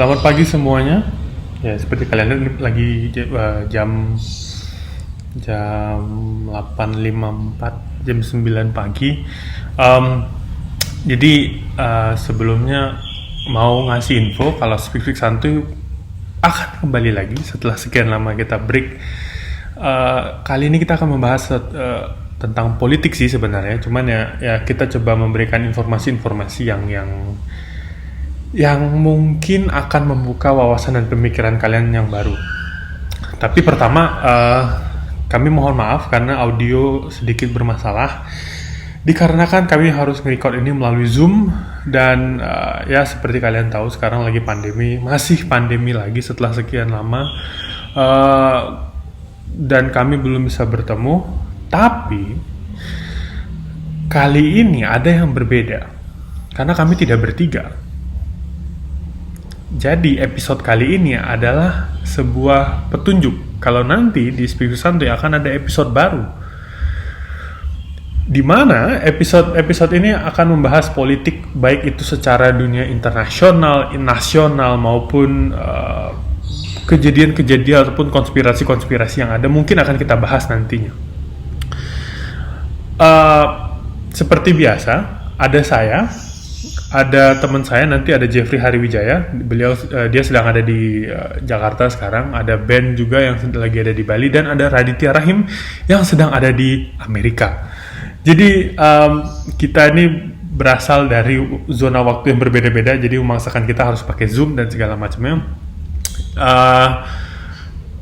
Selamat pagi semuanya. Ya, seperti kalian lihat ini lagi jam jam 8.54, jam 9 pagi. Em, jadi sebelumnya mau ngasih info kalau Speak Speak Santuy akan kembali lagi setelah sekian lama kita break. Kali ini kita akan membahas tentang politik sih sebenarnya. Cuman ya kita coba memberikan informasi-informasi yang mungkin akan membuka wawasan dan pemikiran kalian yang baru. Tapi pertama, kami mohon maaf karena audio sedikit bermasalah. Dikarenakan kami harus nge-record ini melalui Zoom dan ya seperti kalian tahu sekarang lagi pandemi, masih pandemi lagi setelah sekian lama. Dan kami belum bisa bertemu. Tapi kali ini ada yang berbeda karena kami tidak bertiga. Jadi episode kali ini adalah sebuah petunjuk kalau nanti di Speak Santuy akan ada episode baru, di mana episode ini akan membahas politik baik itu secara dunia internasional, nasional maupun kejadian-kejadian ataupun konspirasi-konspirasi yang ada mungkin akan kita bahas nantinya. Seperti biasa, ada saya, ada teman saya, nanti ada Jeffrey Hariwijaya. Beliau dia sedang ada di Jakarta sekarang. Ada Ben juga yang lagi ada di Bali, dan ada Raditya Rahim yang sedang ada di Amerika. Jadi kita ini berasal dari zona waktu yang berbeda-beda, jadi memaksakan kita harus pakai Zoom dan segala macamnya.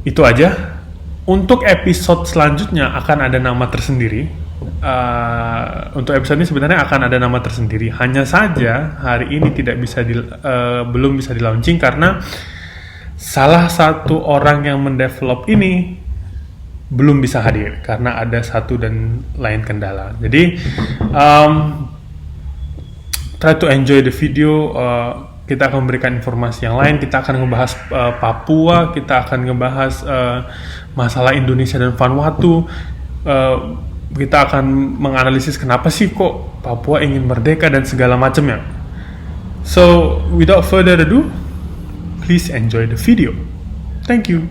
Itu aja. Untuk episode selanjutnya akan ada nama tersendiri. Untuk episode ini sebenarnya akan ada nama tersendiri. Hanya saja hari ini belum bisa di launching karena salah satu orang yang mendevelop ini belum bisa hadir karena ada satu dan lain kendala. Jadi try to enjoy the video. Kita akan memberikan informasi yang lain. Kita akan membahas Papua. Kita akan membahas masalah Indonesia dan Vanuatu. Kita akan menganalisis kenapa sih kok Papua ingin merdeka dan segala macamnya. So, without further ado, please enjoy the video. Thank you.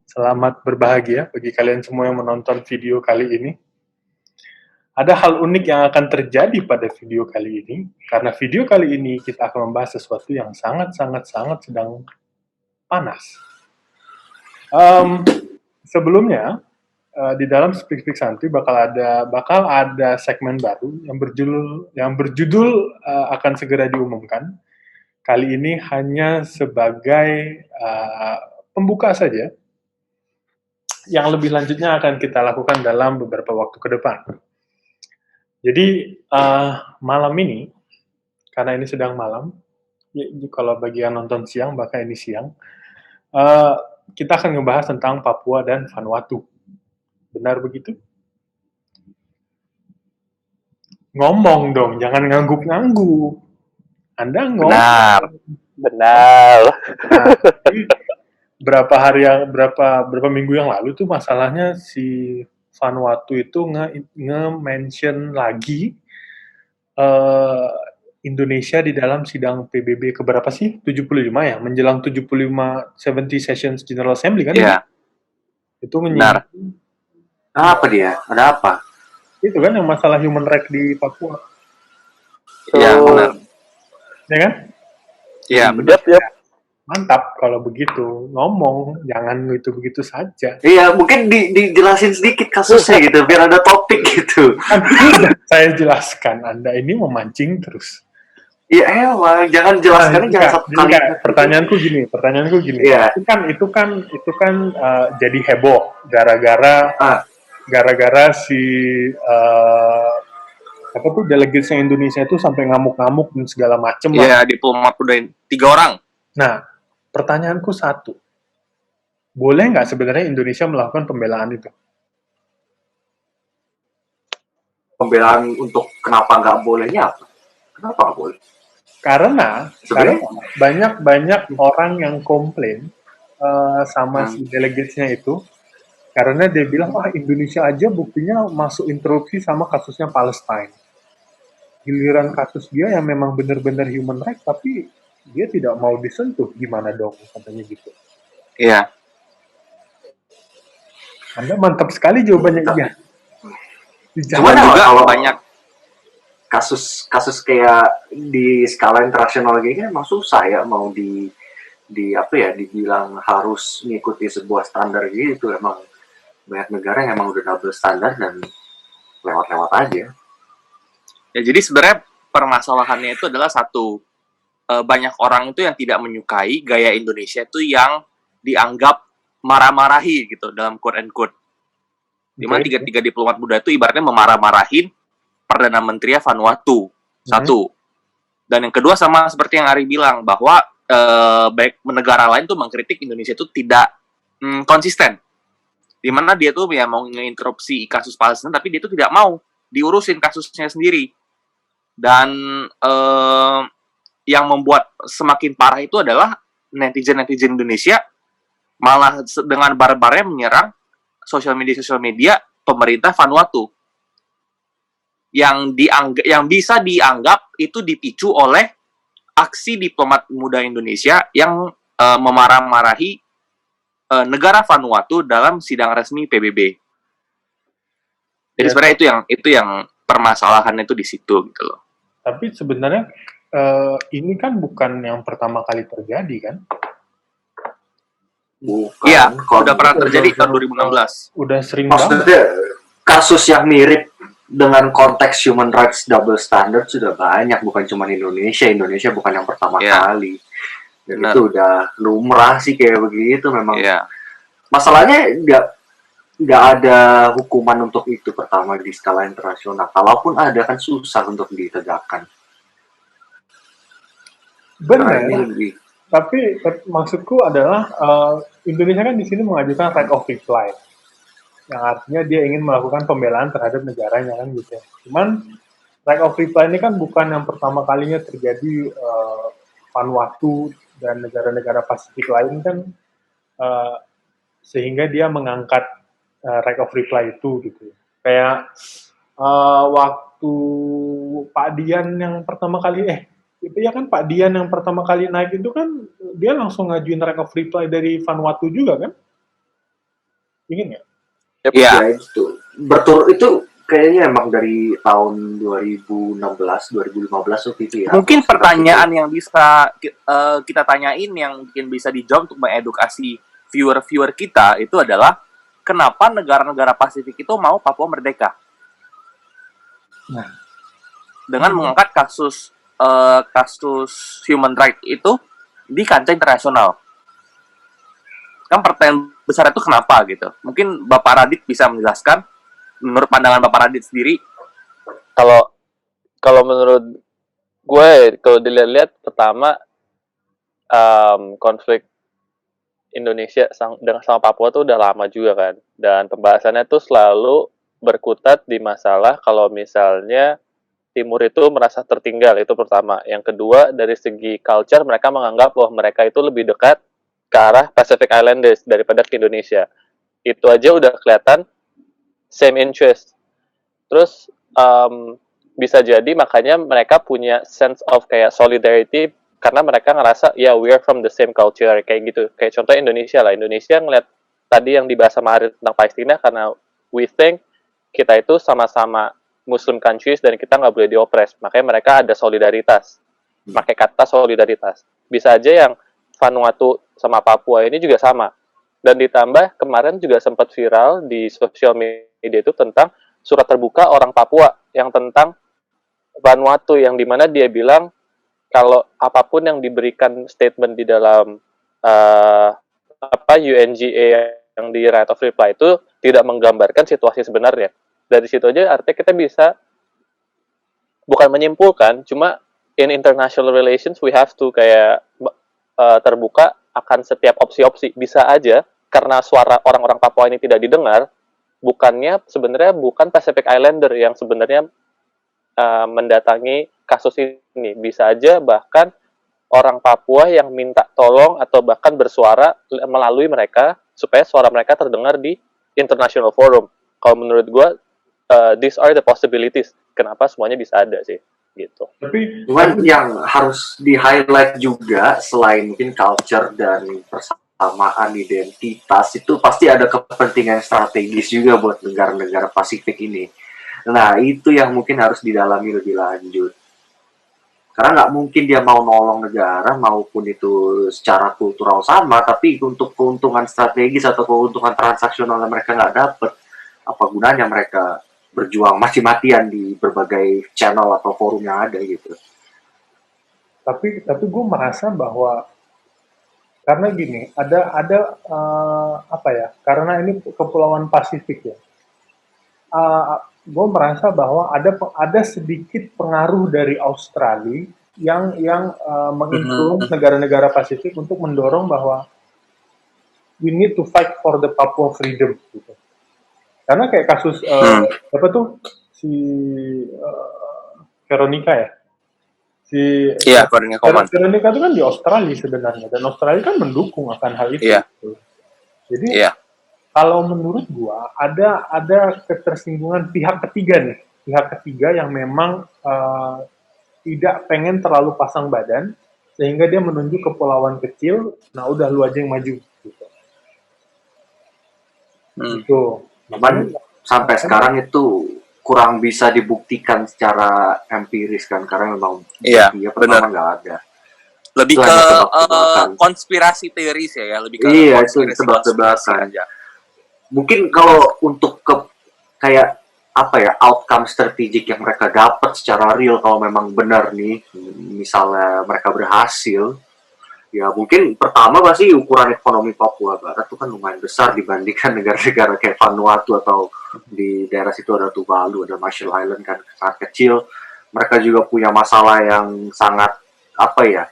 Selamat berbahagia bagi kalian semua yang menonton video kali ini. Ada hal unik yang akan terjadi pada video kali ini, karena video kali ini kita akan membahas sesuatu yang sangat sedang panas. Sebelumnya, di dalam Speak Speak Santuy bakal ada segmen baru yang berjudul akan segera diumumkan. Kali ini hanya sebagai pembuka saja. Yang lebih lanjutnya akan kita lakukan dalam beberapa waktu ke depan. Jadi malam ini, karena ini sedang malam, kalau bagi yang nonton siang, bahkan ini siang, kita akan ngebahas tentang Papua dan Vanuatu. Benar begitu? Ngomong dong, jangan ngangguk-ngangguk. Anda ngomong. Benar. Nah, berapa minggu yang lalu tuh masalahnya si Vanuatu itu nge-mention lagi Indonesia di dalam sidang PBB keberapa sih? 75 ya? Menjelang 75 70 Sessions General Assembly kan? Iya. Itu Benar. Apa dia? Ada apa? Itu kan yang masalah human rights di Papua. Iya, benar. Ya kan? Iya, benar. Mantap kalau begitu, ngomong, jangan begitu saja. Iya, mungkin dijelasin sedikit kasusnya gitu, biar ada topik gitu. Saya jelaskan, Anda ini memancing terus. Iya, emang jangan jelaskannya jangan satu kali. Pertanyaanku gini. Iya. Itu kan jadi heboh gara-gara si delegatnya Indonesia itu sampai ngamuk-ngamuk dan segala macem. Iya, diplomat udah 3 orang. Nah, pertanyaanku satu, boleh nggak sebenarnya Indonesia melakukan pembelaan itu? Pembelaan untuk kenapa nggak bolehnya apa? Kenapa nggak boleh? Karena banyak orang yang komplain sama si delegatesnya itu, Karena dia bilang, Indonesia aja buktinya masuk interupsi sama kasusnya Palestine. Giliran kasus dia yang memang benar-benar human rights, tapi dia tidak mau disentuh, gimana dong, katanya gitu. Iya. Anda mantap sekali jawabannya, iya. Cuman Dan juga kalau banyak kasus kayak di skala internasional gini kan emang susah ya mau di apa ya dibilang harus mengikuti sebuah standar gitu. Emang banyak negara yang emang udah double standar dan lewat-lewat aja. ya, jadi sebenarnya permasalahannya itu adalah satu, banyak orang itu yang tidak menyukai gaya Indonesia itu yang dianggap marah-marahi gitu dalam quote and quote. Dimana tiga diplomat muda itu ibaratnya memarah-marahin Perdana Menteri Vanuatu. Satu. Dan yang kedua sama seperti yang Ari bilang bahwa baik negara lain tuh mengkritik Indonesia itu tidak konsisten. Dimana dia tuh ya mau menginterupsi kasus Palestina tapi dia tuh tidak mau diurusin kasusnya sendiri. Dan yang membuat semakin parah itu adalah netizen Indonesia malah dengan barbarnya menyerang sosial media pemerintah Vanuatu yang bisa dianggap itu dipicu oleh aksi diplomat muda Indonesia yang memarah-marahi negara Vanuatu dalam sidang resmi PBB. Jadi sebenarnya itu yang permasalahan itu di situ gitu loh. Tapi sebenarnya ini kan bukan yang pertama kali terjadi kan? Bukan. Iya, sudah pernah terjadi tahun 2016. Udah sering banget. Maksudnya kasus yang mirip dengan konteks human rights double standard sudah banyak, bukan cuma Indonesia. Indonesia bukan yang pertama kali. Dan itu udah lumrah sih kayak begitu memang. Masalahnya nggak ada hukuman untuk itu pertama di skala internasional. Kalaupun ada kan susah untuk ditegakkan. Benar. Tapi maksudku adalah Indonesia kan di sini mengajukan right of reply, yang artinya dia ingin melakukan pembelaan terhadap negaranya kan gitu. Cuman right of reply ini kan bukan yang pertama kalinya terjadi. Vanuatu dan negara-negara Pasifik lain kan sehingga dia mengangkat right of reply itu gitu. Kayak waktu Pak Dian yang pertama kali itu ya kan Pak Dian yang pertama kali naik itu kan dia langsung ngajuin right of reply dari Vanuatu juga kan? Ingin nggak? Iya, itu itu kayaknya emang dari tahun 2016-2015 waktu itu ya. Mungkin pertanyaan yang bisa kita tanyain yang mungkin bisa dijawab untuk mengedukasi viewer kita itu adalah kenapa negara-negara Pasifik itu mau Papua merdeka? Nah, dengan mengangkat kasus human rights itu di kancah internasional. Kan pertanyaan besar itu kenapa gitu? Mungkin Bapak Radit bisa menjelaskan menurut pandangan Bapak Radit sendiri. Kalau menurut gue, kalau dilihat-lihat pertama konflik Indonesia sama Papua tuh udah lama juga kan, dan pembahasannya tuh selalu berkutat di masalah kalau misalnya Timur itu merasa tertinggal, itu pertama. Yang kedua, dari segi culture mereka menganggap bahwa mereka itu lebih dekat ke arah Pacific Islanders daripada ke Indonesia. Itu aja udah kelihatan same interest. Terus bisa jadi makanya mereka punya sense of kayak solidarity karena mereka ngerasa ya we are from the same culture kayak gitu. Kayak contoh Indonesia lah. Indonesia ngeliat tadi yang dibahas sama Harit tentang Palestina karena we think kita itu sama-sama Muslim countries dan kita nggak boleh diopres. Makanya mereka ada solidaritas. Pakai kata solidaritas. Bisa aja yang Vanuatu sama Papua ini juga sama. Dan ditambah kemarin juga sempat viral di sosial media itu tentang surat terbuka orang Papua yang tentang Vanuatu yang dimana dia bilang kalau apapun yang diberikan statement di dalam UNGA yang di right of reply itu tidak menggambarkan situasi sebenarnya. Dari situ aja artinya kita bisa bukan menyimpulkan, cuma in international relations we have to kayak terbuka akan setiap opsi-opsi. Bisa aja karena suara orang-orang Papua ini tidak didengar, sebenarnya bukan Pacific Islander yang sebenarnya mendatangi kasus ini. Bisa aja bahkan orang Papua yang minta tolong atau bahkan bersuara melalui mereka supaya suara mereka terdengar di international forum. Kalau menurut gue, these are the possibilities. Kenapa semuanya bisa ada sih, gitu. Cuman yang harus di-highlight juga, selain mungkin culture dan persamaan identitas, itu pasti ada kepentingan strategis juga buat negara-negara Pasifik ini. Nah, itu yang mungkin harus didalami lebih lanjut. Karena nggak mungkin dia mau nolong negara, maupun itu secara kultural sama, tapi untuk keuntungan strategis atau keuntungan transaksional yang mereka nggak dapet, apa gunanya mereka berjuang mati-matian di berbagai channel atau forum yang ada gitu. Tapi gue merasa bahwa karena gini, ada apa ya? Karena ini kepulauan Pasifik ya. Gue merasa bahwa ada sedikit pengaruh dari Australia yang menginfluence negara-negara Pasifik untuk mendorong bahwa we need to fight for the Papua freedom gitu. Karena kayak kasus apa tuh si Veronica ya, Veronica itu kan di Australia sebenarnya, dan Australia kan mendukung akan hal itu. Gitu. Jadi kalau menurut gua ada ketersinggungan pihak ketiga yang memang tidak pengen terlalu pasang badan, sehingga dia menunjuk kepulauan kecil. Nah udah lu aja yang maju gitu. Gitu. Makanya sampai sekarang itu kurang bisa dibuktikan secara empiris kan, karena memang dia pertama nggak ada. Lebih ke konspirasi teori ya, lebih ke konspirasi tebak-tebakan aja. Mungkin kalau untuk kayak apa ya, outcome strategik yang mereka dapat secara real, kalau memang benar nih, misalnya mereka berhasil, ya mungkin pertama pasti ukuran ekonomi Papua Barat itu kan lumayan besar dibandingkan negara-negara kayak Vanuatu, atau di daerah situ ada Tuvalu, ada Marshall Island kan, sangat kecil. Mereka juga punya masalah yang sangat apa ya,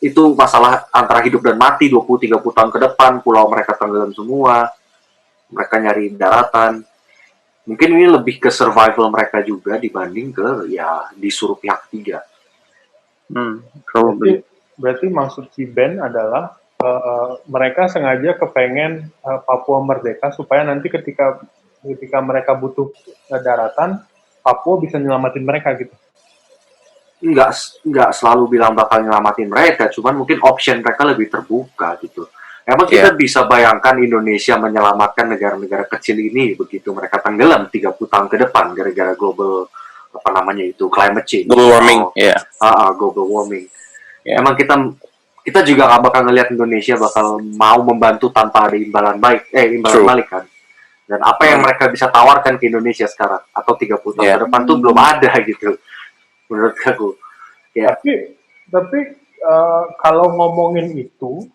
itu masalah antara hidup dan mati 20-30 tahun ke depan, pulau mereka tenggelam semua, mereka nyari daratan. Mungkin ini lebih ke survival mereka juga dibanding ke ya disuruh pihak ketiga. Berarti maksud si Ben adalah mereka sengaja kepengen Papua merdeka supaya nanti ketika mereka butuh daratan, Papua bisa nyelamatin mereka gitu. Enggak selalu bilang bakal nyelamatin mereka, cuman mungkin option mereka lebih terbuka gitu. Emang kita bisa bayangkan Indonesia menyelamatkan negara-negara kecil ini begitu mereka tenggelam 30 tahun ke depan gara-gara global apa namanya itu, climate change, global warming, global warming. Emang kita juga nggak bakal ngelihat Indonesia bakal mau membantu tanpa ada imbalan balik kan. Dan apa yang mereka bisa tawarkan ke Indonesia sekarang atau 30 tahun ke depan tuh belum ada gitu menurut aku. Ya. Tapi kalau ngomongin itu,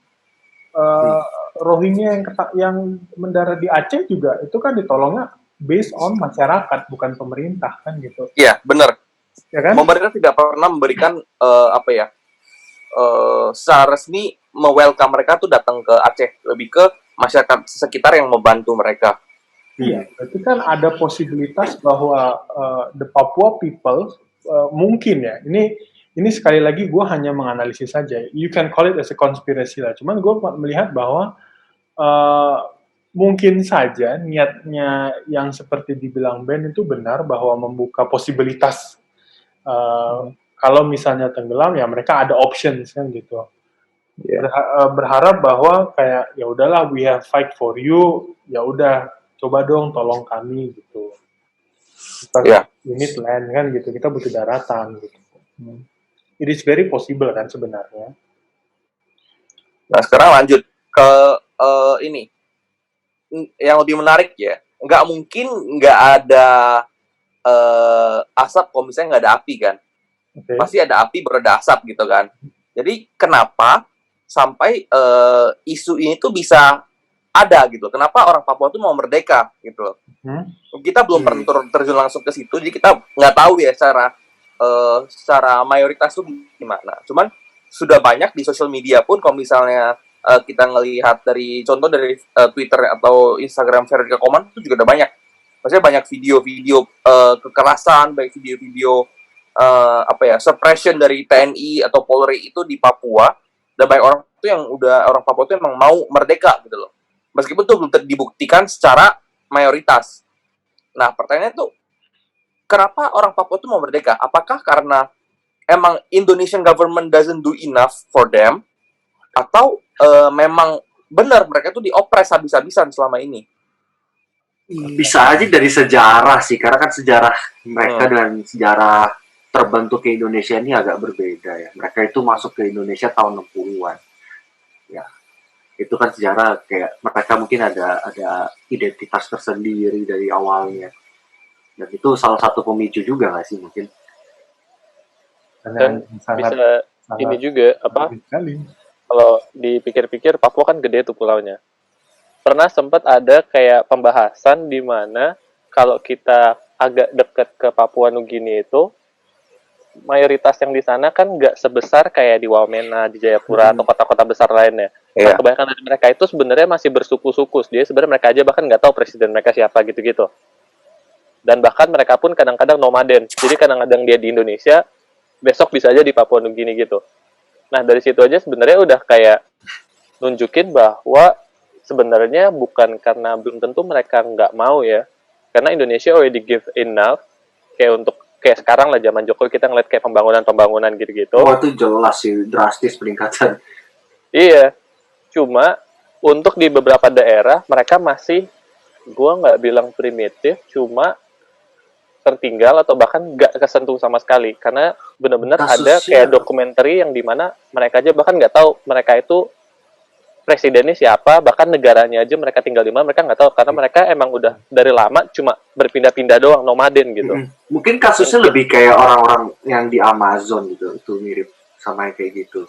Rohingya yang mendarat di Aceh juga itu kan ditolongnya based on masyarakat, bukan pemerintah kan gitu. Iya, benar. Ya kan? Pemerintah tidak pernah memberikan secara resmi me-welcome mereka tuh datang ke Aceh, lebih ke masyarakat sekitar yang membantu mereka. Iya, berarti kan ada posibilitas bahwa the Papua people mungkin ya, ini sekali lagi gue hanya menganalisis saja. You can call it as a conspiracy lah. Cuman gue melihat bahwa mungkin saja niatnya yang seperti dibilang Ben itu benar, bahwa membuka posibilitas kalau misalnya tenggelam ya mereka ada options kan gitu. Berharap bahwa kayak ya udahlah, we have fight for you, ya udah coba dong tolong kami gitu. Kita unit land kan gitu, kita butuh daratan gitu. It is very possible kan sebenarnya. Nah sekarang lanjut ke ini yang lebih menarik ya. Nggak mungkin nggak ada asap kalau misalnya nggak ada api kan. Pasti ada api baru ada asap gitu kan. Jadi kenapa sampai isu ini tuh bisa ada gitu? Kenapa orang Papua tuh mau merdeka gitu? Kita belum pernah terjun langsung ke situ, jadi kita nggak tahu ya secara mayoritas tuh gimana. Cuman sudah banyak di sosial media pun, kalau misalnya kita ngelihat dari contoh dari Twitter atau Instagram Veronica Koman itu juga ada banyak. Maksudnya banyak video-video kekerasan, baik video-video suppression dari TNI atau Polri itu di Papua. Dan banyak orang itu yang orang Papua itu emang mau merdeka gitu loh. Meskipun itu belum dibuktikan secara mayoritas. Nah, pertanyaannya tuh, kenapa orang Papua tuh mau merdeka? Apakah karena emang Indonesian government doesn't do enough for them, atau memang benar mereka tuh diopres habis-habisan selama ini? Bisa aja dari sejarah sih, karena kan sejarah mereka dan sejarah terbentuknya Indonesia ini agak berbeda ya. Mereka itu masuk ke Indonesia tahun 60-an. Ya, itu kan sejarah kayak mereka mungkin ada identitas tersendiri dari awalnya. Dan itu salah satu pemicu juga nggak sih mungkin? Dan sangat, bisa sangat ini juga apa? sekali. Kalau dipikir-pikir Papua kan gede tuh pulaunya. Pernah sempat ada kayak pembahasan di mana kalau kita agak dekat ke Papua Nugini itu mayoritas yang di sana kan nggak sebesar kayak di Wamena, di Jayapura atau kota-kota besar lainnya. Nah, kebanyakan dari mereka itu sebenarnya masih bersuku-suku. Dia sebenarnya mereka aja bahkan nggak tahu presiden mereka siapa gitu-gitu. Dan bahkan mereka pun kadang-kadang nomaden. Jadi kadang-kadang dia di Indonesia, besok bisa aja di Papua Nugini gitu. Nah, dari situ aja sebenarnya udah kayak nunjukin bahwa sebenarnya bukan karena belum tentu mereka nggak mau ya. Karena Indonesia already give enough kayak untuk kayak sekarang lah zaman Jokowi kita ngeliat kayak pembangunan gitu-gitu. Oh, itu jelas sih drastis peningkatan. Iya. Cuma untuk di beberapa daerah mereka masih gua nggak bilang primitif, cuma tertinggal atau bahkan nggak kesentuh sama sekali karena benar-benar ada kayak dokumenter yang dimana mereka aja bahkan nggak tahu mereka itu presidennya siapa, bahkan negaranya aja mereka tinggal di mana mereka nggak tahu karena mereka emang udah dari lama cuma berpindah-pindah doang, nomaden gitu. Mungkin kasusnya lebih kayak orang-orang yang di Amazon gitu, itu mirip sama yang kayak gitu.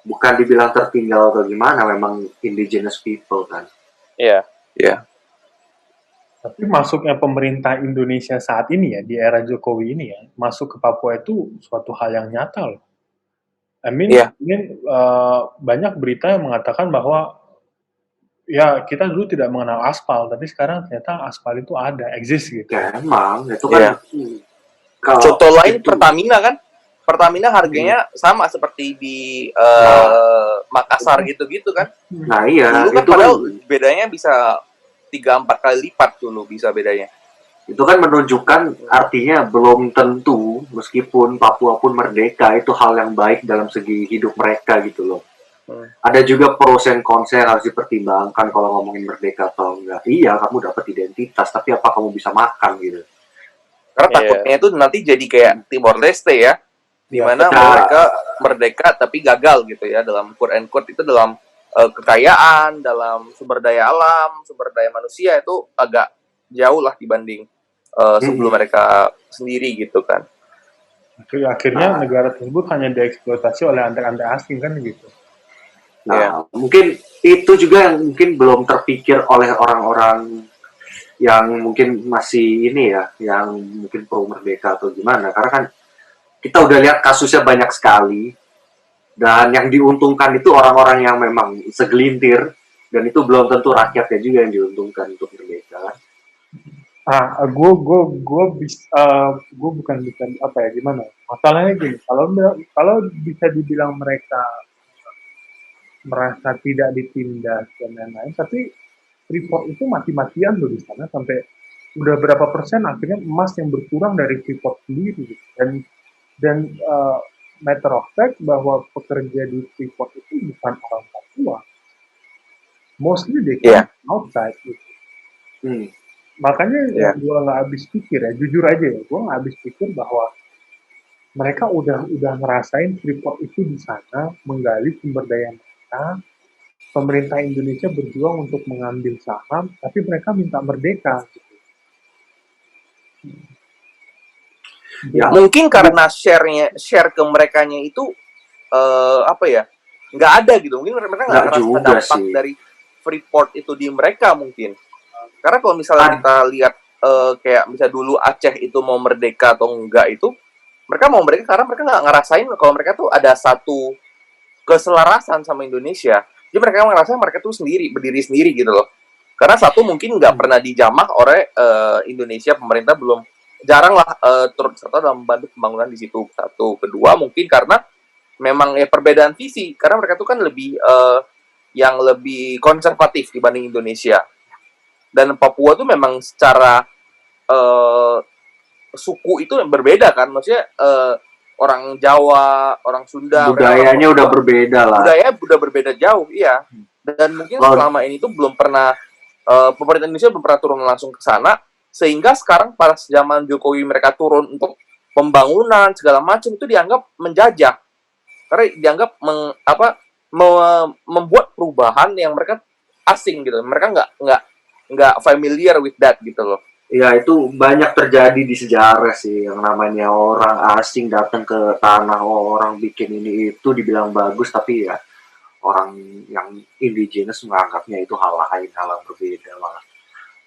Bukan dibilang tertinggal atau gimana, memang indigenous people kan. Iya. Iya. Tapi masuknya pemerintah Indonesia saat ini ya, di era Jokowi ini ya, masuk ke Papua itu suatu hal yang nyata loh. I mean, banyak berita yang mengatakan bahwa ya kita dulu tidak mengenal aspal, tapi sekarang ternyata aspal itu ada, exist gitu. Ya emang, itu kan. Contoh lain itu, Pertamina kan, Pertamina harganya sama seperti di Makassar gitu-gitu kan. Nah iya, dulu kan padahal bedanya bisa 3-4 kali lipat dulu bisa bedanya. Itu kan menunjukkan artinya belum tentu meskipun Papua pun merdeka itu hal yang baik dalam segi hidup mereka gitu loh. Ada juga pros and cons yang harus dipertimbangkan kalau ngomongin merdeka atau enggak. Iya, kamu dapat identitas, tapi apa kamu bisa makan gitu? Karena takutnya itu nanti jadi kayak Timor Leste ya, di mana mereka merdeka tapi gagal gitu ya dalam quote and quote itu dalam kekayaan, dalam sumber daya alam, sumber daya manusia itu agak jauh lah dibanding sebelum mereka sendiri gitu kan. Akhirnya negara tersebut hanya dieksploitasi oleh antek-antek asing kan gitu. Nah, mungkin itu juga yang mungkin belum terpikir oleh orang-orang yang mungkin masih ini ya, yang mungkin pro merdeka atau gimana. Karena kan kita udah lihat kasusnya banyak sekali. Dan yang diuntungkan itu orang-orang yang memang segelintir, dan itu belum tentu rakyatnya juga yang diuntungkan untuk merdeka. Gue bukan apa ya gimana? Masalahnya gini, kalau bisa dibilang mereka merasa tidak ditindas dan lain-lain, tapi Freeport itu mati-matian loh di sana sampai udah berapa persen akhirnya emas yang berkurang dari Freeport sendiri dan matter of fact bahwa pekerja di Freeport itu bukan orang Papua, mostly they come outside gitu. Makanya gue nggak habis pikir ya, jujur aja ya, gue nggak habis pikir bahwa mereka udah ngerasain Freeport itu di sana, menggali sumber daya mereka. Pemerintah Indonesia berjuang untuk mengambil saham, tapi mereka minta merdeka. Gitu. Ya, mungkin karena share ke merekanya itu apa ya, nggak ada gitu. Mungkin mereka nggak ngerasa dampak dari Freeport itu di mereka mungkin. Karena kalau misalnya kita lihat kayak misalnya dulu Aceh itu mau merdeka atau enggak itu, mereka mau merdeka karena mereka nggak ngerasain kalau mereka tuh ada satu keselarasan sama Indonesia. Jadi mereka ngerasa mereka tuh berdiri sendiri gitu loh. Karena satu mungkin nggak pernah dijamah oleh Indonesia, pemerintah belum jarang lah turut serta dalam membantu pembangunan di situ. Satu, kedua mungkin karena memang ya perbedaan visi. Karena mereka tuh kan lebih yang lebih konservatif dibanding Indonesia. Dan Papua tuh memang secara eh, suku itu berbeda kan, maksudnya orang Jawa, orang Sunda, Budayanya udah berbeda lah. budaya udah berbeda jauh, iya. Dan mungkin selama ini tuh belum pernah pemerintah Indonesia belum pernah turun langsung ke sana, sehingga sekarang pada zaman Jokowi mereka turun untuk pembangunan segala macam itu dianggap menjajah, karena dianggap membuat perubahan yang mereka asing gitu, mereka nggak familiar with that gitu loh. Ya itu banyak terjadi di sejarah sih, yang namanya orang asing datang ke tanah orang bikin ini itu dibilang bagus, tapi ya orang yang indigenous menganggapnya itu hal lain, hal yang berbeda malah.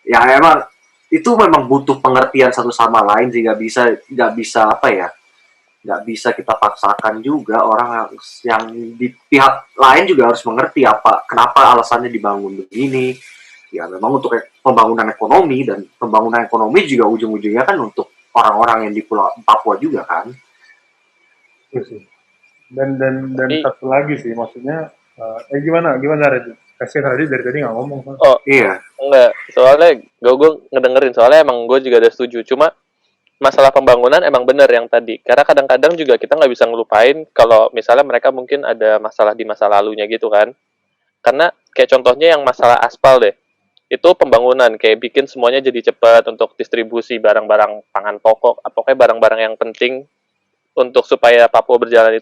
Ya emang itu memang butuh pengertian satu sama lain sih, nggak bisa apa ya, nggak bisa kita paksakan juga orang yang di pihak lain juga harus mengerti kenapa alasannya dibangun begini. Ya memang untuk pembangunan ekonomi, dan pembangunan ekonomi juga ujung-ujungnya kan untuk orang-orang yang di Pulau Papua juga kan. Itu sih. Dan Tapi- satu lagi sih, maksudnya gimana Radit? Kasih Radit dari tadi nggak ngomong. Oh, Iya, enggak. Soalnya gue ngedengerin, soalnya emang gue juga ada setuju. Cuma masalah pembangunan emang bener yang tadi. Karena kadang-kadang juga kita nggak bisa ngelupain kalau misalnya mereka mungkin ada masalah di masa lalunya gitu kan. Karena kayak contohnya yang masalah aspal deh. Itu pembangunan, kayak bikin semuanya jadi cepat untuk distribusi barang-barang pangan pokok, pokoknya barang-barang yang penting untuk supaya Papua berjalan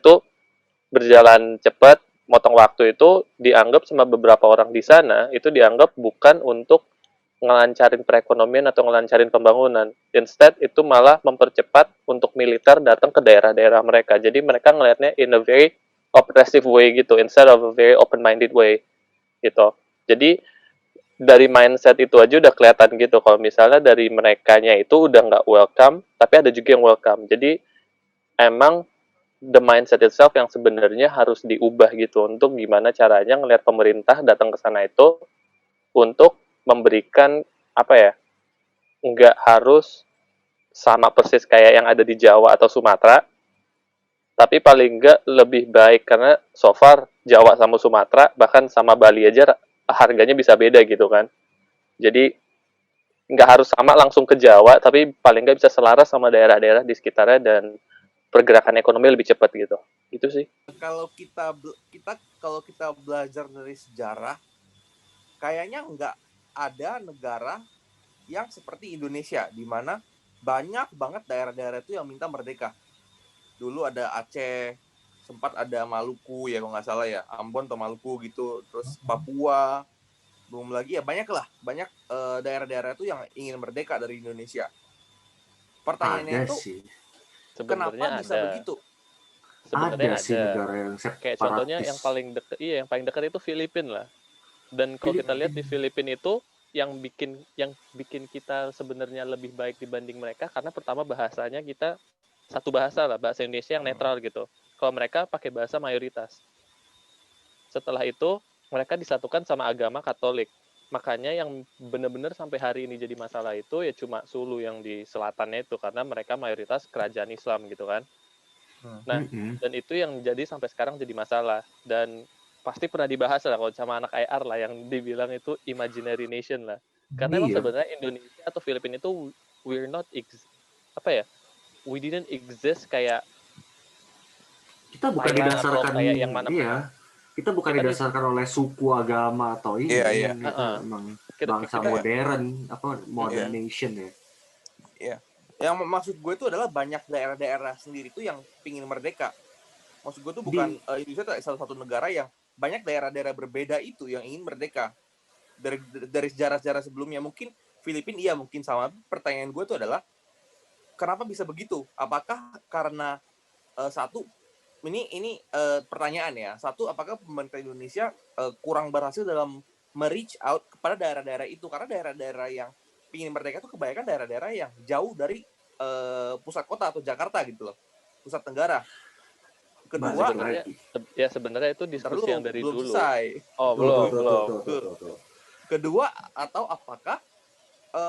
cepat, motong waktu itu dianggap sama beberapa orang di sana, itu dianggap bukan untuk ngelancarin perekonomian atau ngelancarin pembangunan. Instead, itu malah mempercepat untuk militer datang ke daerah-daerah mereka. Jadi mereka ngelihatnya in a very oppressive way gitu, instead of a very open-minded way gitu. Jadi dari mindset itu aja udah kelihatan gitu. Kalau misalnya dari merekanya itu udah nggak welcome, tapi ada juga yang welcome. Jadi emang the mindset itself yang sebenarnya harus diubah gitu, untuk gimana caranya ngelihat pemerintah datang ke sana itu untuk memberikan apa ya, nggak harus sama persis kayak yang ada di Jawa atau Sumatera, tapi paling nggak lebih baik, karena so far Jawa sama Sumatera bahkan sama Bali aja harganya bisa beda gitu kan. Jadi nggak harus sama langsung ke Jawa, tapi paling nggak bisa selaras sama daerah-daerah di sekitarnya dan pergerakan ekonomi lebih cepat gitu. Gitu sih. Kalau kita belajar dari sejarah, kayaknya nggak ada negara yang seperti Indonesia, di mana banyak banget daerah-daerah itu yang minta merdeka. Dulu ada Aceh, sempat ada Maluku ya kalau nggak salah ya, Ambon atau Maluku gitu, terus Papua, belum lagi ya banyak daerah-daerah itu yang ingin merdeka dari Indonesia. Pertanyaannya ada itu sih. kenapa Sebenarnya bisa ada. begitu? Sebenarnya Ada sih negara yang kayak contohnya separatis. yang paling dekat, iya yang paling dekat itu Filipina lah. Dan kalau kita lihat di Filipina itu yang bikin kita sebenarnya lebih baik dibanding mereka, karena pertama bahasanya kita satu bahasa lah, bahasa Indonesia yang netral gitu. Kalau mereka pakai bahasa mayoritas. Setelah itu mereka disatukan sama agama Katolik. Makanya yang benar-benar sampai hari ini jadi masalah itu ya cuma Sulu yang di selatannya itu, karena mereka mayoritas kerajaan Islam gitu kan. Nah, dan itu yang jadi sampai sekarang jadi masalah. Dan pasti pernah dibahas lah kalau sama anak IR lah, yang dibilang itu imaginary nation lah. Karena emang Iya. sebenarnya Indonesia atau Filipina itu we didn't exist kayak Kita bukan Thailand atau didasarkan, kayak yang mana-mana. iya. Kita bukan Kita didasarkan oleh suku, agama atau ini. Iya. Kita emang bangsa kita- modern, modern nation ya. Iya. Yang maksud gue itu adalah banyak daerah-daerah sendiri itu yang pingin merdeka. Maksud gue tuh bukan Indonesia itu salah satu negara yang banyak daerah-daerah berbeda itu yang ingin merdeka. Dari sejarah-sejarah sebelumnya, mungkin Filipina iya mungkin sama. Pertanyaan gue itu adalah kenapa bisa begitu? Apakah karena satu ini pertanyaan ya. Satu, apakah pemerintah Indonesia kurang berhasil dalam reach out kepada daerah-daerah itu? Karena daerah-daerah yang ingin merdeka itu kebanyakan daerah-daerah yang jauh dari pusat kota atau Jakarta gitu loh, pusat negara. Kedua, sebenarnya itu diskusi yang dari belum dulu. selesai. Oh, belum. Kedua, atau apakah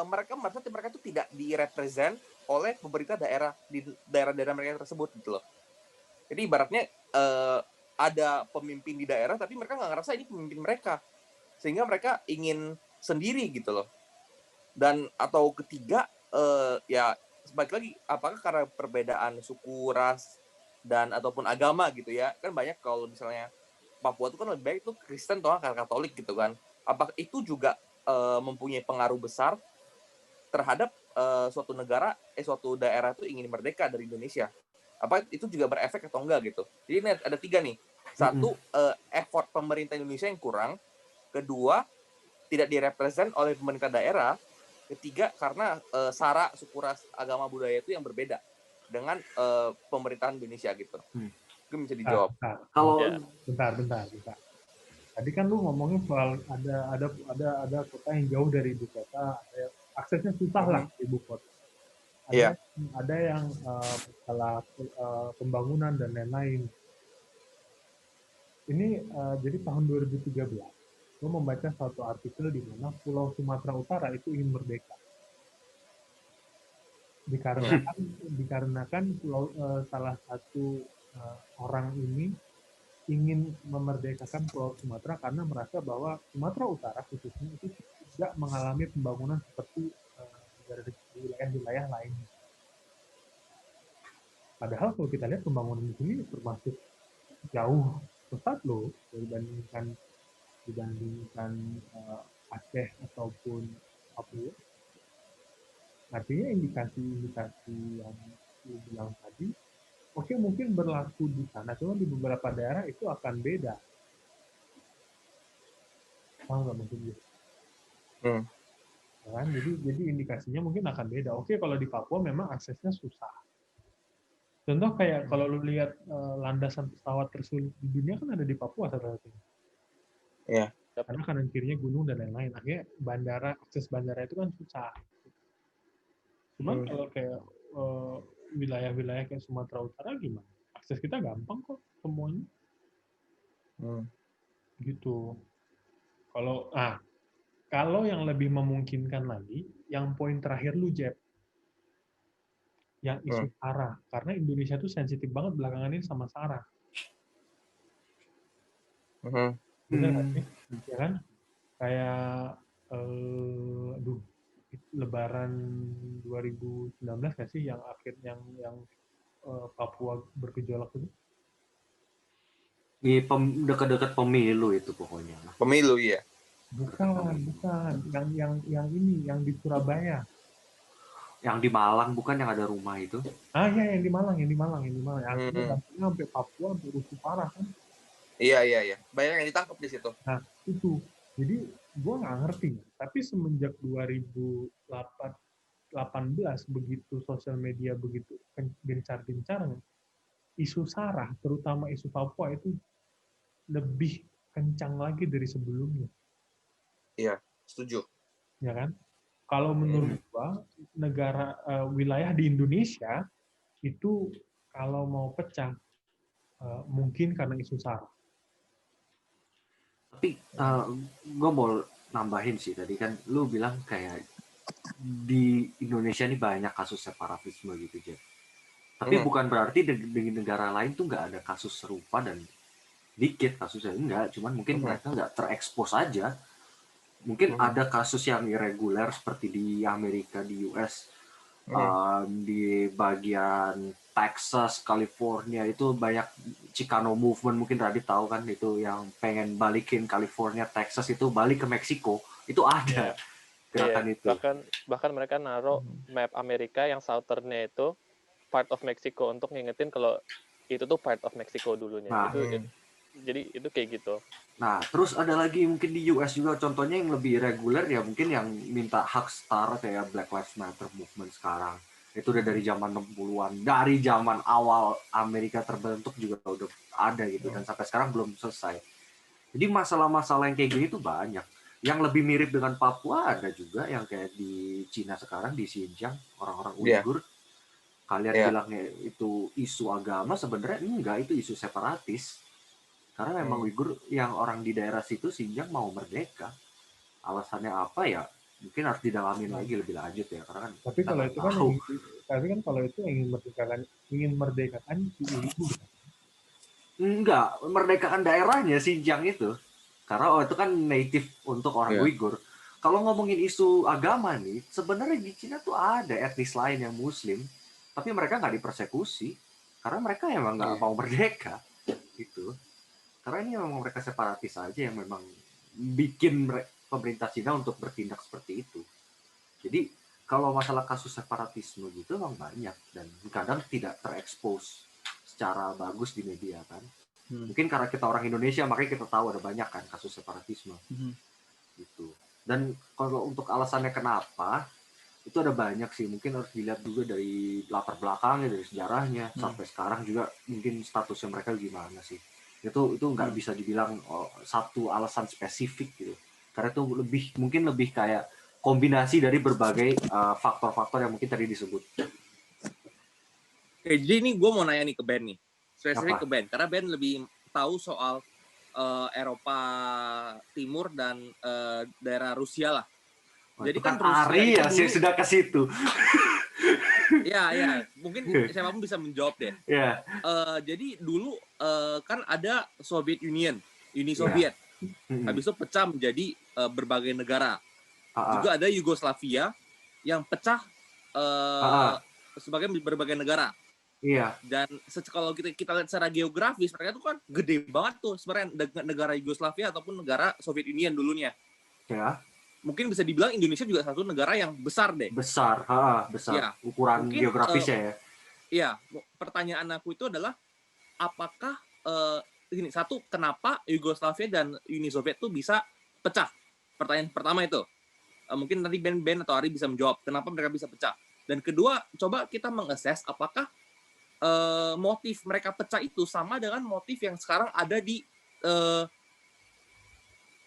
mereka merasa mereka itu tidak direpresent oleh pemerintah daerah di daerah-daerah mereka tersebut gitu loh. Jadi ibaratnya ada pemimpin di daerah tapi mereka nggak ngerasa ini pemimpin mereka, sehingga mereka ingin sendiri gitu loh. Dan atau ketiga, ya balik lagi, apakah karena perbedaan suku, ras, dan ataupun agama gitu ya, kan banyak kalau misalnya Papua itu kan lebih baik tuh Kristen atau Katolik gitu kan, apakah itu juga mempunyai pengaruh besar terhadap suatu negara, suatu daerah itu ingin merdeka dari Indonesia? Apa itu juga berefek atau enggak gitu? Jadi ini ada 3 nih. Satu, effort pemerintah Indonesia yang kurang. Kedua, tidak direpresent oleh pemerintah daerah. Ketiga, karena sara, suku, ras, agama, budaya itu yang berbeda dengan pemerintahan Indonesia gitu. Mungkin bisa dijawab. Kalau Bentar. Tadi kan lu ngomongin soal ada kota yang jauh dari ibu kota, aksesnya susah lah ke ibu kota. Ada yang masalah pembangunan dan lain-lain. Ini jadi tahun 2013, gue membaca suatu artikel di mana Pulau Sumatera Utara itu ingin merdeka. Dikarenakan salah satu orang ini ingin memerdekakan Pulau Sumatera karena merasa bahwa Sumatera Utara khususnya itu tidak mengalami pembangunan seperti wilayah-wilayah lainnya. Padahal kalau kita lihat pembangunan di sini termasuk jauh pesat loh dibandingkan Aceh ataupun Papua. Artinya indikasi yang dibilang tadi, oke, mungkin berlaku di sana, cuma di beberapa daerah itu akan beda. Paham nggak maksudnya? Kan? Jadi indikasinya mungkin akan beda. Oke, kalau di Papua memang aksesnya susah. Contoh kayak kalau lu lihat landasan pesawat tersulit di dunia kan ada di Papua salah satunya. Iya. Karena kanan kirinya gunung dan lain-lain. Akhirnya akses bandara itu kan susah. Cuman kalau kayak wilayah-wilayah kayak Sumatera Utara gimana? Akses kita gampang kok semuanya. Gitu. Kalau yang lebih memungkinkan lagi, yang poin terakhir lu, Jeb, yang isu SARA. Karena Indonesia tuh sensitif banget belakangan ini sama SARA. Bener nggak sih? Ya kan? Kayak, Lebaran 2019 nggak sih yang Papua bergejolak itu? di dekat-dekat pemilu itu pokoknya. Pemilu ya. Bukan. Yang di Surabaya. Yang di Malang bukan yang ada rumah itu? Iya, yang di Malang. Akhirnya sampai Papua berusuh parah kan? Iya. Banyak yang ditangkap di situ. Nah, itu. Jadi, gue nggak ngerti. Tapi semenjak 2018, begitu sosial media begitu gencar-gencarnya, isu SARA, terutama isu Papua itu lebih kencang lagi dari sebelumnya. Iya, setuju. Ya kan? Kalau menurut gua, wilayah di Indonesia itu kalau mau pecah, mungkin karena isu SARA. Tapi gue mau nambahin sih, tadi kan lu bilang kayak di Indonesia ini banyak kasus separatisme gitu, Jeff. Tapi bukan berarti di negara lain tuh nggak ada kasus serupa dan dikit kasusnya, enggak. Cuman mungkin mereka nggak terekspos aja. Mungkin ada kasus yang irreguler seperti di Amerika, di US, di bagian Texas, California itu banyak Chicano movement, mungkin Radit tahu kan, itu yang pengen balikin California, Texas itu balik ke Meksiko, itu ada gerakan itu. Bahkan mereka naruh map Amerika yang southernnya itu part of Mexico untuk ngingetin kalau itu tuh part of Mexico dulunya. Nah, jadi itu kayak gitu. Nah, terus ada lagi mungkin di US juga, contohnya yang lebih reguler ya mungkin yang minta hak setara kayak Black Lives Matter movement sekarang. Itu udah dari zaman 60-an, dari zaman awal Amerika terbentuk juga udah ada gitu, dan sampai sekarang belum selesai. Jadi masalah-masalah yang kayak gini tuh banyak. Yang lebih mirip dengan Papua ada juga yang kayak di Cina sekarang, di Xinjiang, orang-orang Uighur. Kalian bilangnya itu isu agama, sebenarnya enggak, itu isu separatis. Karena memang Uighur yang orang di daerah situ Xinjiang mau merdeka. Alasannya apa ya? Mungkin harus didalamin lagi lebih lanjut ya. Karena kan tapi kalau itu ingin merdekakan si Uighur. Enggak, merdekakan daerahnya Xinjiang itu. Karena itu kan native untuk orang Iya. Uighur. Kalau ngomongin isu agama nih, sebenarnya di Cina tuh ada etnis lain yang Muslim, tapi mereka nggak dipersekusi karena mereka emang nggak Iya. mau merdeka gitu. Karena ini memang mereka separatis aja yang memang bikin pemerintah Cina untuk bertindak seperti itu. Jadi kalau masalah kasus separatisme gitu emang banyak dan kadang tidak terekspos secara bagus di media kan. Mungkin karena kita orang Indonesia makanya kita tahu ada banyak kan kasus separatisme gitu. Dan kalau untuk alasannya kenapa itu ada banyak sih, mungkin harus dilihat juga dari latar belakangnya, dari sejarahnya sampai sekarang juga mungkin statusnya mereka gimana sih. Itu nggak bisa dibilang satu alasan spesifik gitu. Karena itu mungkin lebih kayak kombinasi dari berbagai faktor-faktor yang mungkin tadi disebut. Oke, jadi ini gue mau nanya nih ke Ben nih, Apa? spesifik ke Ben, karena Ben lebih tahu soal Eropa Timur dan daerah Rusia lah. Oh, Jadi itu kan Rusia Ari itu ya sih dulu, sudah ke situ. ya, mungkin siapapun bisa menjawab deh. Ya. Jadi dulu kan ada Soviet Union, Uni Iya. Soviet. Mm-mm. Habis itu pecah menjadi berbagai negara. Ah, Juga ada Yugoslavia yang pecah sebagai berbagai negara. Iya. Dan kalau kita lihat secara geografis, mereka tuh kan gede banget tuh sebenarnya negara Yugoslavia ataupun negara Soviet Union dulunya. Ya. Mungkin bisa dibilang Indonesia juga satu negara yang besar deh. Besar, besar. Ya, Ukuran mungkin geografisnya ya. Iya, pertanyaan aku itu adalah apakah ini satu, kenapa Yugoslavia dan Uni Soviet tuh bisa pecah? Pertanyaan pertama itu. Mungkin nanti Ben atau Ari bisa menjawab kenapa mereka bisa pecah. Dan kedua, coba kita mengakses apakah motif mereka pecah itu sama dengan motif yang sekarang ada di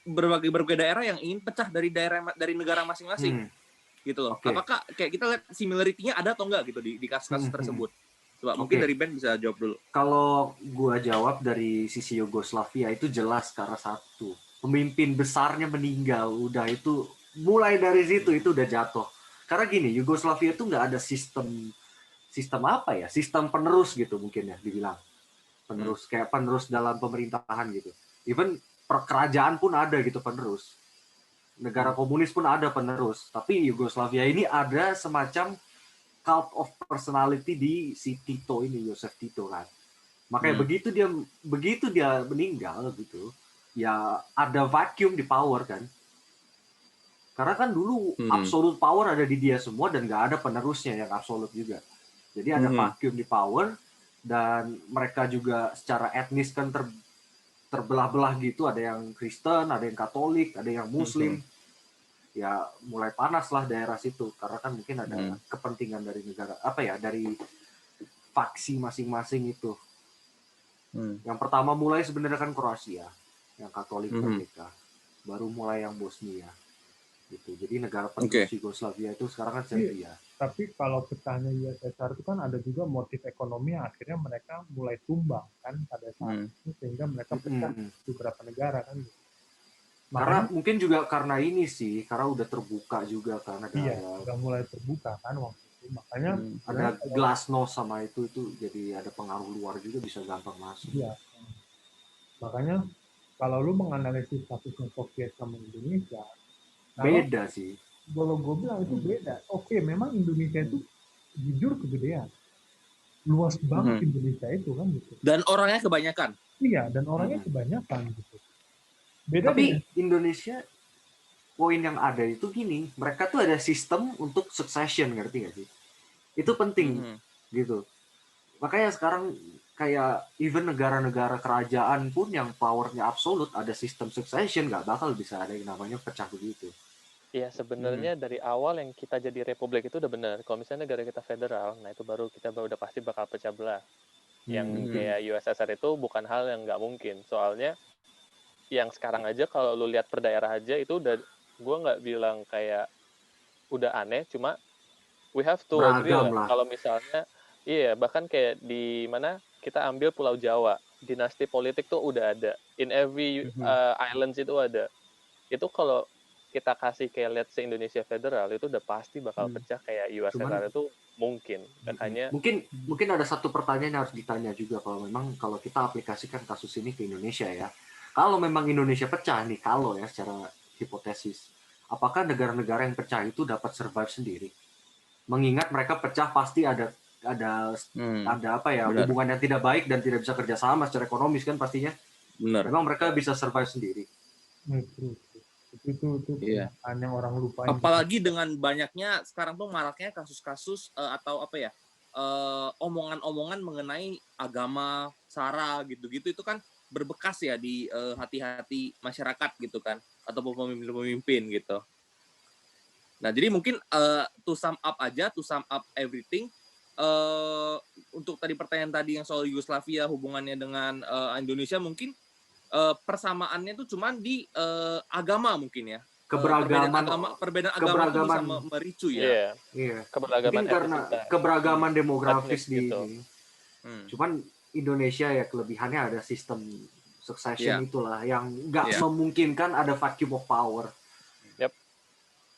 berbagai daerah yang ingin pecah dari negara masing-masing. Gitu loh. Oke. Apakah kayak kita lihat similarity-nya ada atau enggak gitu di kasus-kasus tersebut? Coba mungkin dari Ben bisa jawab dulu. Kalau gua jawab dari sisi Yugoslavia itu jelas karena satu, pemimpin besarnya meninggal, udah itu mulai dari situ itu udah jatuh. Karena gini, Yugoslavia itu nggak ada sistem apa ya? Sistem penerus gitu mungkin ya dibilang. Penerus kayak penerus dalam pemerintahan gitu. Even kerajaan pun ada gitu penerus. Negara komunis pun ada penerus, tapi Yugoslavia ini ada semacam cult of personality di si Tito ini, Joseph Tito kan. Makanya begitu dia meninggal gitu, ya ada vacuum di power kan. Karena kan dulu absolute power ada di dia semua dan nggak ada penerusnya yang absolute juga. Jadi ada vacuum di power dan mereka juga secara etnis kan terbelah-belah gitu, ada yang Kristen, ada yang Katolik, ada yang Muslim. Ya mulai panas lah daerah situ karena kan mungkin ada kepentingan dari negara dari faksi masing-masing itu. Yang pertama mulai sebenarnya kan Kroasia yang Katolik merdeka, baru mulai yang Bosnia gitu. Jadi negara penerus Yugoslavia itu sekarang kan Serbia. Tapi kalau pecahnya USSR itu kan ada juga motif ekonomi yang akhirnya mereka mulai tumbang kan pada saat itu sehingga mereka pecah beberapa negara kan. Karena mungkin juga karena ini sih, karena udah terbuka juga karena udah mulai terbuka kan waktu itu. Makanya ada glasnost sama itu jadi ada pengaruh luar juga bisa gampang masuk. Iya. Makanya kalau lu menganalisis statusnya Soviet sama Indonesia, beda sih. Kalau gue bilang itu beda. Oke, memang Indonesia itu jujur kegedean. Luas banget Indonesia itu kan gitu. Dan orangnya kebanyakan. Iya, dan orangnya kebanyakan gitu. Beda tapi Indonesia poin yang ada itu gini, mereka tuh ada sistem untuk succession, ngerti gak sih? Itu penting gitu. Makanya sekarang kayak even negara-negara kerajaan pun yang powernya absolut ada sistem succession, nggak bakal bisa ada yang namanya pecah begitu. Iya, sebenarnya dari awal yang kita jadi republik itu udah benar. Kalau misalnya negara kita federal, nah itu baru kita udah pasti bakal pecah belah. Yang kayak USSR itu bukan hal yang nggak mungkin. Soalnya yang sekarang aja kalau lu lihat per daerah aja itu udah, gue nggak bilang kayak udah aneh, cuma we have to agree lah. Kalau misalnya, iya bahkan kayak di mana kita ambil Pulau Jawa, dinasti politik tuh udah ada. In every islands itu ada. Itu kalau kita kasih kayak lihat se Indonesia federal itu udah pasti bakal pecah kayak USSR itu mungkin dan hanya Mungkin ada satu pertanyaan yang harus ditanya juga kalau kita aplikasikan kasus ini ke Indonesia ya. Kalau memang Indonesia pecah nih, kalau ya secara hipotesis, apakah negara-negara yang pecah itu dapat survive sendiri? Mengingat mereka pecah pasti ada apa ya, Benar. hubungan yang tidak baik dan tidak bisa kerjasama secara ekonomis kan pastinya. Benar. Memang mereka bisa survive sendiri. Itu Iya. kenyataan yang orang lupa. Apalagi dengan banyaknya sekarang tuh maraknya kasus-kasus atau apa ya, omongan-omongan mengenai agama, sara gitu-gitu, itu kan berbekas ya di hati-hati masyarakat gitu kan, atau pemimpin-pemimpin gitu. Nah, jadi mungkin to sum up everything, untuk tadi pertanyaan tadi yang soal Yugoslavia hubungannya dengan Indonesia, mungkin persamaannya itu cuma di agama mungkin ya. Perbedaan agama itu bisa mericu ya. Iya. keberagaman Mungkin karena etnisitas. keberagaman demografis Etnis gitu. Cuman Indonesia ya kelebihannya ada sistem succession Iya. itulah yang nggak Iya. memungkinkan ada vacuum of power.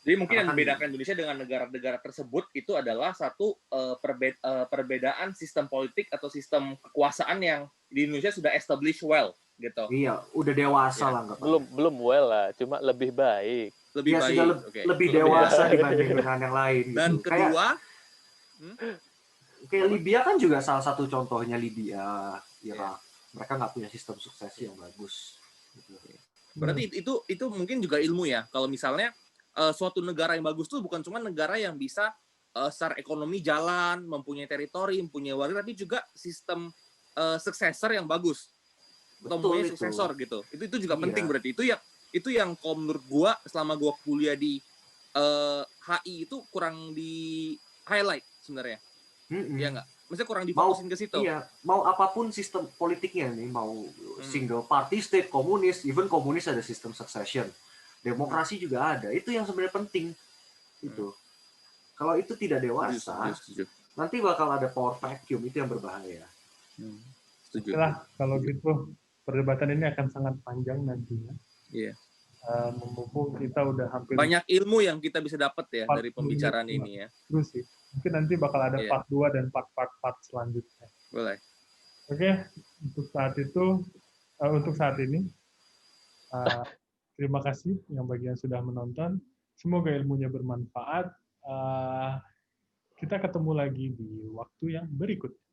Jadi mungkin yang Karena kan- membedakan Indonesia dengan negara-negara tersebut itu adalah satu perbedaan sistem politik atau sistem kekuasaan yang di Indonesia sudah established well gitu. Iya, udah dewasa Iya. lah nggak Belum well lah, cuma lebih baik. Lebih ya, baik. sudah Oke. lebih dewasa dibanding dengan yang lain. Dan gitu. kedua, kayak Libya kan juga salah satu contohnya. Libya, Irak, mereka nggak punya sistem suksesi yang bagus. Gitu. berarti itu mungkin juga ilmu ya. Kalau misalnya suatu negara yang bagus tuh bukan cuma negara yang bisa secara ekonomi jalan, mempunyai teritori, mempunyai warga, tapi juga sistem successor yang bagus. Atau mempunyai suksesor gitu. Itu juga penting berarti. Itu yang kalau menurut gua selama gua kuliah di HI itu kurang di highlight sebenarnya. Iya nggak? Maksudnya kurang difokusin ke situ. Iya, mau apapun sistem politiknya nih, mau single party state, komunis, even komunis ada sistem succession. Demokrasi juga ada. Itu yang sebenarnya penting. Itu. Kalau itu tidak dewasa, nanti bakal ada power vacuum, itu yang berbahaya. Setuju. Setelah kalau gitu perdebatan ini akan sangat panjang nantinya. Iya. Mumpung kita udah hampir Banyak ilmu yang kita bisa dapat ya dari pembicaraan ini ya. Terus sih. Mungkin nanti bakal ada part 2 dan part selanjutnya. Boleh. Oke, untuk saat ini terima kasih yang bagi yang sudah menonton. Semoga ilmunya bermanfaat. Kita ketemu lagi di waktu yang berikutnya.